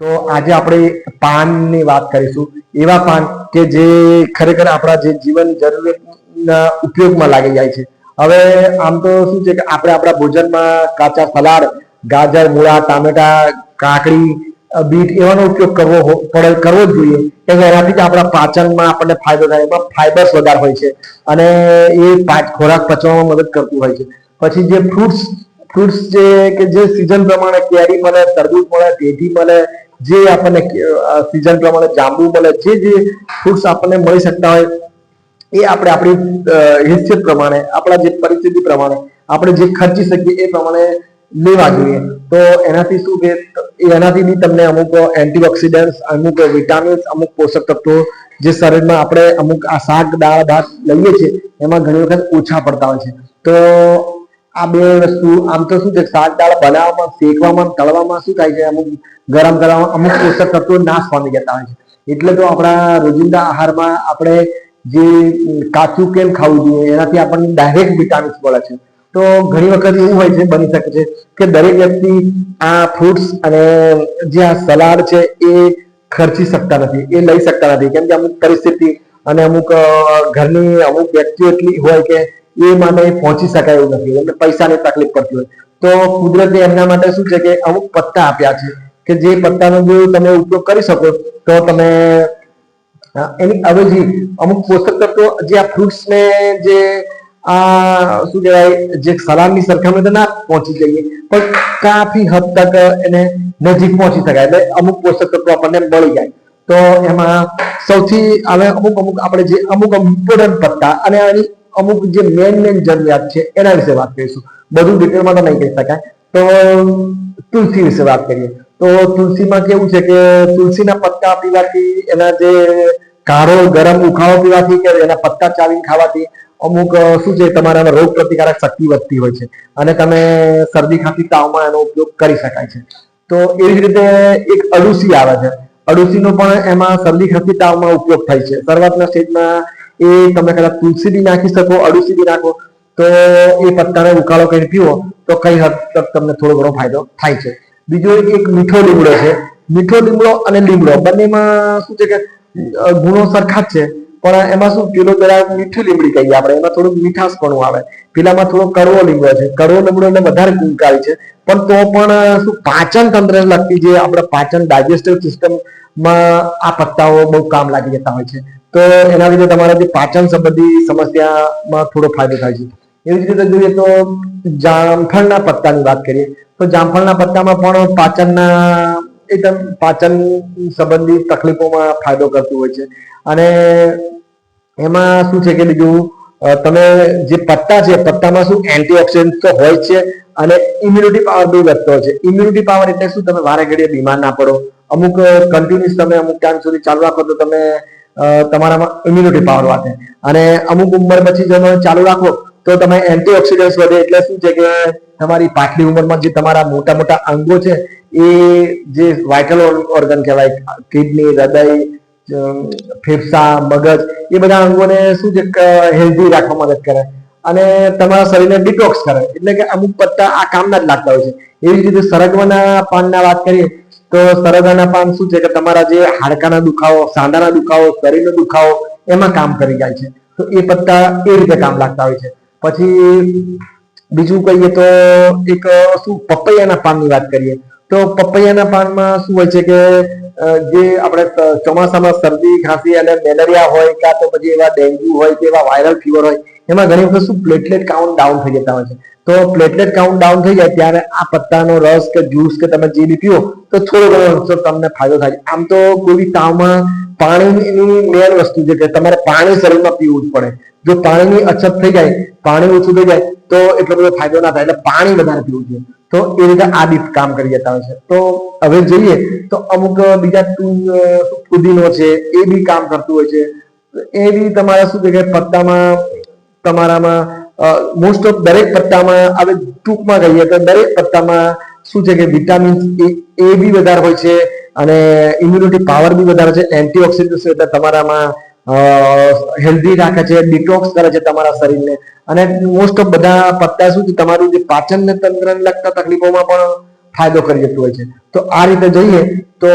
તો આજે આપણે પાનની વાત કરીશું, એવા પાન કે જે ખરેખર આપણા જે જીવન જરૂરિયાતના ઉપયોગમાં લાગી જાય છે. હવે આમ તો શું છે કે આપણે આપણા ભોજનમાં કાચા સલાડ, ગાજર, મૂળા, ટામેટા, કાકડી, બીટ એવાનો ઉપયોગ કરવો જ જોઈએ, કે એનાથી જ આપણા પાચનમાં આપણને ફાયદો થાય. એમાં ફાઈબર્સ વધારે હોય છે અને એ ખોરાક પચવામાં મદદ કરતું હોય છે. પછી જે ફ્રૂટ્સ જે સિઝન પ્રમાણે કેરી મળે, તરબૂચ મળે, ટેટી મળે, જે આપણને સિઝન પ્રમાણે જાંબુ મળે, જે ફ્રૂટ્સ આપણને મળી શકતા હોય એ આપણે આપણી હેસિયત પ્રમાણે, આપણા જે પરિસ્થિતિ પ્રમાણે આપણે જે ખર્ચી શકીએ એ પ્રમાણે લેવા જોઈએ. તો એનાથી શું કે એનાથી બી તમને અમુક એન્ટીઓક્સિડન્ટ, અમુક વિટામિન્સ, અમુક પોષક તત્વો જે શરીરમાં આપણે અમુક આ શાક, દાળ, ભાત લઈએ છીએ એમાં ઘણી વખત ઓછા પડતા હોય છે. તો આ બે વસ્તુ આમ તો શું છે, શાક દાળ બનાવવામાં, શેકવામાં, તળવામાં શું થાય છે, અમુક ગરમ કરવામાં અમુક પોષક તત્વો નાશ પામી જતા હોય છે. એટલે તો આપણા રોજિંદા આહારમાં આપણે જે કાચું કેમ ખાવું જોઈએ, એનાથી આપણને ડાયરેક્ટ વિટામિન્સ મળે છે. તો ઘણી વખત એવું હોય છે, બની શકે છે કે દરેક વ્યક્તિ આ ફ્રૂટ્સ અને જે આ સલાડ છે એ ખર્ચી શકતા નથી, એ લઈ શકતા નથી, કેમ કે અમુક પરિસ્થિતિ અને અમુક ઘરની અમુક વ્યક્તિઓ એટલી હોય કે એ માટે પહોંચી શકાય એવું નથી, એટલે પૈસાની તકલીફ પડતી હોય. તો કુદરતે એમના માટે શું છે કે અમુક પત્તા આપ્યા છે કે જે પત્તાનો જો તમે ઉપયોગ કરી શકો તો તમે એની અવેજી અમુક પોષક તત્વો જે આ ફ્રૂટ્સ ને જે આ શું કહેવાય, જે સલાડની સરખામણી તો ના પહોંચી જઈએ પણ કાફી હદ તક એને નજીક પહોંચી શકાય, એટલે અમુક પોષક તત્વો આપણને મળી જાય. તો એમાં સૌથી હવે અમુક આપણે જે અમુક ઇમ્પોર્ટન્ટ પત્તા અને અમુક જે મેન જરૂરિયાત છે એના વિશે વાત કરીશું. બધું ડિટેલમાં તો નહીં કહી શકાય. તો તુલસી વિશે વાત કરીએ તો તુલસીમાં કેવું છે કે તુલસીના પત્તા પીવાથી, એના જે કાઢો ગરમ ઉકાળો પીવાથી કે એના પત્તા ચાવીને ખાવાથી અમુક શું છે, તમારા રોગ પ્રતિકારક શક્તિ વધતી હોય છે અને તમે શરદી, ખાંસી, તાવમાં એનો ઉપયોગ કરી શકાય છે. તો એવી જ રીતે એક અળુસી આવે છે. અળુસીનો પણ એમાં શરદી, ખાંસી, તાવમાં ઉપયોગ થાય છે. શરૂઆતના સ્ટેજમાં એ તમે કદાચ તુલસી બી નાખી શકો, અળુસી બી નાખો તો એ પત્તાનો ઉકાળો કરીને પીવો તો કઈ હદ તક તમને થોડો ઘણો ફાયદો થાય છે. બીજો એક મીઠો લીમડો છે. મીઠો લીમડો અને લીમડો બંનેમાં શું છે કે ગુણો સરખા જ છે, પણ એમાં શું, પેલો જરા મીઠી લીમડી કહીએ આપણે, એમાં થોડું મીઠાશપણું આવે, પેલામાં થોડો કડવો લીમડો છે. કડવો લીમડો એટલે વધારે ગુણકારી છે, પણ તો પણ શું પાચન તંત્રને લગતી જે આપણે પાચન ડાયજેસ્ટિવ સિસ્ટમમાં આ પત્તાઓ બહુ કામ લાગી જતા હોય છે. તો એના લીધે તમારા જે પાચન સંબંધી સમસ્યામાં થોડો ફાયદો થાય છે. એવી જ રીતે જોઈએ તો જામફળના પત્તાની વાત કરીએ તો જામફળના પત્તામાં પણ એકદમ પાચન સંબંધી તકલીફોમાં ફાયદો કરતું હોય છે. અને એમાં શું છે કે બીજું, તમે જે પત્તા છે, પત્તામાં શું એન્ટીઓક્સિડન્ટ તો હોય છે અને ઇમ્યુનિટી પાવર બી વધતો હોય છે. ઇમ્યુનિટી પાવર એટલે શું, તમે વારે ઘડીએ બીમાર ના પડો. અમુક કન્ટિન્યુઅસ તમે અમુક ટાઈમ સુધી ચાલુ રાખો તો તમે તમારામાં ઇમ્યુનિટી પાવર વધે, અને અમુક ઉંમર પછી તમે ચાલુ રાખો તો તમે એન્ટીઓક્સિડન્ટ વધે. એટલે શું છે કે તમારી પાછલી ઉંમરમાં જે તમારા મોટા મોટા અંગો છે એ જે વાઇટલ ઓર્ગન કહેવાય, કિડની, હૃદય, ફેફસા, મગજ, એ બધા અંગોને શું છે હેલ્ધી રાખવા મદદ કરે અને તમારા શરીરને ડિટોક્સ કરે. એટલે કે અમુક પત્તા આ કામના જ લાગતા હોય છે. એવી જ રીતે સરગવાના પાનના વાત કરીએ તો સરગવાના પાન શું છે કે તમારા જે હાડકાના દુખાવો, સાંધાના દુખાવો, શરીરનો દુખાવો એમાં કામ કરી જાય છે. તો એ પત્તા એ રીતે કામ લાગતા હોય છે. પછી બીજું કહીએ તો એક શું, પપૈયાના પાનની વાત કરીએ તો પપૈયાના પાનમાં શું હોય છે કે જે આપણે ચોમાસામાં શરદી, ખાંસી અને મેલેરિયા હોય, કાં તો પછી એવા ડેન્ગ્યુ હોય કે એવા વાયરલ ફીવર હોય, એમાં ઘણી વખત શું પ્લેટલેટ કાઉન્ટ ડાઉન થઈ જતા હોય છે. તો પ્લેટલેટ કાઉન્ટ ડાઉન થઈ જાય ત્યારે આ પત્તાનો રસ કે જ્યુસ કે તમે જે બી પીવો તો થોડો ઘણો તમને ફાયદો થાય. આમ તો કોઈ બી તાવમાં પાણીની મેન વસ્તુ છે કે તમારે પાણી શરીરમાં પીવું જ પડે. જો પાણીની અછત થઈ જાય, પાણી ઓછું થઈ જાય તો એટલો બધો ફાયદો ના થાય. એટલે પાણી વધારે પીવું જોઈએ. તો એ રીતે આ બી કામ કરી જતા હોય છે. તો હવે જોઈએ તો અમુક બીજા ફુદીનો છે એ બી કામ કરતું હોય છે. એ બી તમારે શું છે કે પત્તામાં તમારામાં મોસ્ટ ઓફ દરેક પત્તામાં, હવે ટૂંકમાં કહીએ તો દરેક પત્તામાં શું છે કે વિટામિન એ બી વધારે હોય છે અને ઇમ્યુનિટી પાવર બી વધારે છે. એન્ટીઓક્સિડન્ટ એટલે તમારામાં હેલ્ધી રાખે છે, ડિટોક્સ કરે છે તમારા શરીરને. અને મોસ્ટ ઓફ બધા પત્તા શું છે, તમારું જે પાચન તંત્રને લગતા તકલીફોમાં પણ ફાયદો કરી જતું હોય છે. તો આ રીતે જોઈએ તો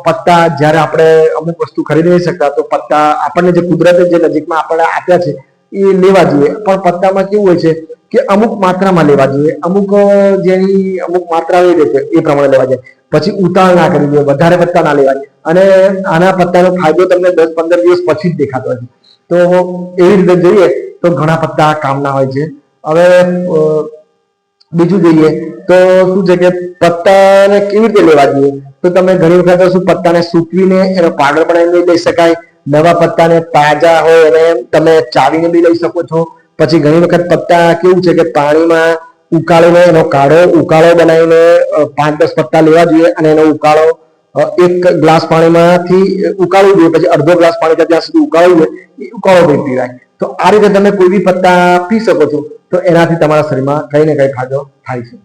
પત્તા જ્યારે આપણે અમુક વસ્તુ ખરીદી નહીં શકતા તો પત્તા આપણને જે કુદરતે જે નજીકમાં આપણને આપ્યા છે એ લેવા જોઈએ. પણ પત્તામાં કેવું હોય છે કે અમુક માત્રામાં લેવા જોઈએ, જેની અમુક માત્રા હોય એ પ્રમાણે લેવા જોઈએ. પછી ઉતાળ ના કરવી જોઈએ, વધારે પત્તા ના લેવા જોઈએ. અને આના પત્તાનો ફાયદો તમને 10-15 દિવસ પછી જ દેખાતો હોય છે. તો એવી રીતે જોઈએ તો ઘણા પત્તા કામના હોય છે. હવે બીજું જોઈએ તો શું છે કે પત્તાને કેવી રીતે લેવા જોઈએ તો તમે ઘણી વખત શું પત્તાને સૂકવીને એનો પાવડર બનાવીને લઈ શકાય. નવા પત્તાને તાજા હોય અને તમે ચાવીને બી લઈ શકો છો. પછી ઘણી વખત પત્તા કેવું છે કે પાણીમાં ઉકાળીને એનો ઉકાળો બનાવીને 5-10 પત્તા લેવા જોઈએ અને એનો ઉકાળો એક ગ્લાસ પાણીમાંથી ઉકાળવું જોઈએ, પછી અડધો ગ્લાસ પાણી ત્યાં સુધી ઉકાળવું જોઈએ, ઉકાળો ભાઈ પીવાય. તો આ રીતે તમે કોઈ બી પત્તા પી શકો છો. તો એનાથી તમારા શરીરમાં કઈ ને કઈ ફાયદો થાય છે.